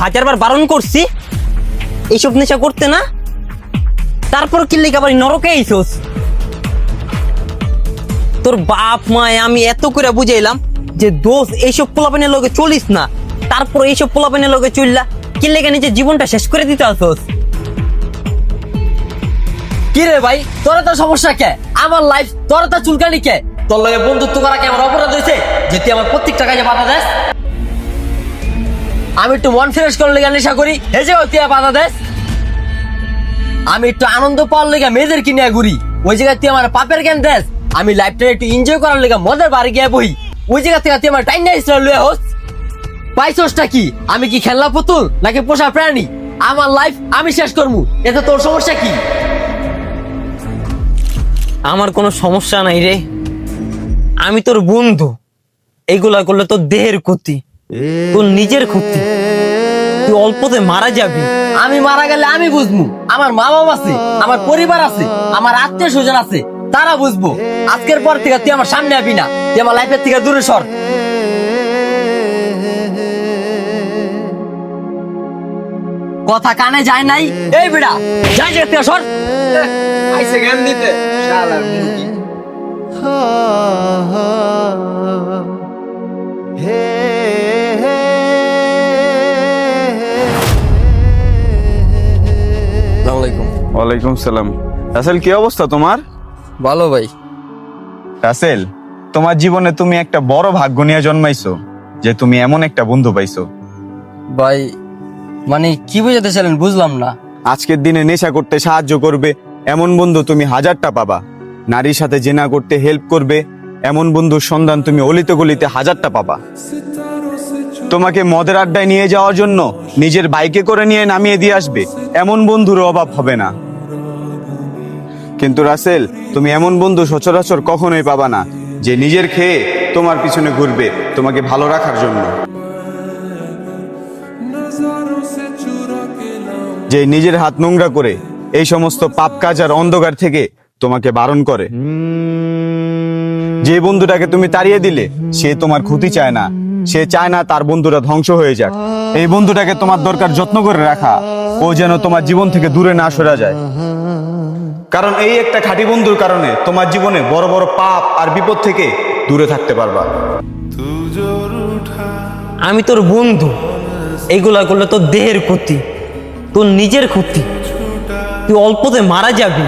1000বার বারণ করছি এইসব নেশা করতে না, তারপর কি লেগে আবার নরকে আইছস? তোর বাপ মায় আমি এত করে বুঝাইলাম যে দোষ এইসব পোলাপানের লগে চলিস না, তারপর এইসব পোলাপানের লগে চললা, কি লেগে নিজের জীবনটা শেষ করে দিতে আসস? কি রে ভাই, তোর তো সমস্যা কে? আমার লাইফ তোর তো চুলকানি কে? তোর লগে বন্ধুত্ব করা কি আমার অপরাধ হয়েছে যে তুই আমার প্রত্যেকটা কাজে বাধা দেস? আমি একটু মন ফ্রেশ করার লেগে নেশা করি, এই যে তুই বাধা দেস। আমি একটু আনন্দ পাওয়ার লেগে মেয়েদের কিনে ঘুরি, ওই জায়গায় তুই আমার পাপের জ্ঞান দেস। আমি লাইফটা একটু এনজয় করার লেগে মদের বাড়ি গিয়ে বহি, ওই জায়গা থেকে তুই আমার টাইম নাইস লয়ে হোস। পাইছসটা কি? আমি কি খেলনা পুতুল নাকি পোষা প্রাণী? আমার লাইফ আমি শেষ করবো, এতে তোর সমস্যা কি? আমার কোনো সমস্যা নাই রে, আমি তোর বন্ধু। এইগুলা করলে তোর দেহের ক্ষতি, তোর নিজের ক্ষতি, তুই অল্পতে মারা যাবি। আমি মারা গেলে আমি বুঝবো, আমার মা বাবা আছে, আমার পরিবার আছে, আমার আত্মীয় স্বজন আছে, তারা বুঝবো। আজকের পর থেকে তুই আমার সামনে আবি না, তুই আমার লাইফের থেকে দূরে সর। কথা কানে যায় নাই? এই বিড়া, যাই যেতে সর। আইসে জ্ঞান দিতে শালার মুরগি। আসসালামু আলাইকুম। ওয়ালাইকুম সালাম। রাসেল, কি অবস্থা তোমার? ভালো ভাই। রাসেল, তোমার জীবনে তুমি একটা বড় ভাগ্য নিয়ে জন্মাইছো যে তুমি এমন একটা বন্ধু পাইছো। ভাই মানে কি বুঝাতে চাইলেন বুঝলাম না। আজকের দিনে নেশা করতে সাহায্য করবে এমন বন্ধু তুমি 1000টা পাবা, নারীর সাথে জেনা করতে হেল্প করবে এমন বন্ধুর সন্ধান তুমি অলিতে গলিতে 1000টা পাবা। তোমাকে মদের আড্ডায় নিয়ে যাওয়ার জন্য নিজের বাইকে করে নিয়ে নামিয়ে দিয়ে আসবে এমন বন্ধুর অভাব হবে না। কিন্তু রাসেল, তুমি এমন বন্ধু সচরাচর কখনোই পাবা না যে নিজের খেয়ে তোমার পিছনে ঘুরবে তোমাকে ভালো রাখার জন্য, যে নিজের হাত নোংরা করে এই সমস্ত পাপ কাজ আর অন্ধকার থেকে তোমাকে বারণ করে। যে বন্ধুটাকে তুমি তাড়িয়ে দিলে সে তোমার ক্ষতি চায় না, সে চায় না তার বন্ধুরা ধ্বংস হয়ে যাক। এই বন্ধুটাকে তোমার দরকার যত্ন করে রাখা, ও যেন তোমার জীবন থেকে দূরে না সরে যায়। কারণ এই একটা খাঁটি বন্ধুর কারণে তোমার জীবনে বড় বড় পাপ আর বিপদ থেকে দূরে থাকতে পারবা। আমি তোর বন্ধু, এইগুলা করলে তোর দেহের ক্ষতি, তোর নিজের ক্ষতি, তুই অল্পতে মারা যাবি।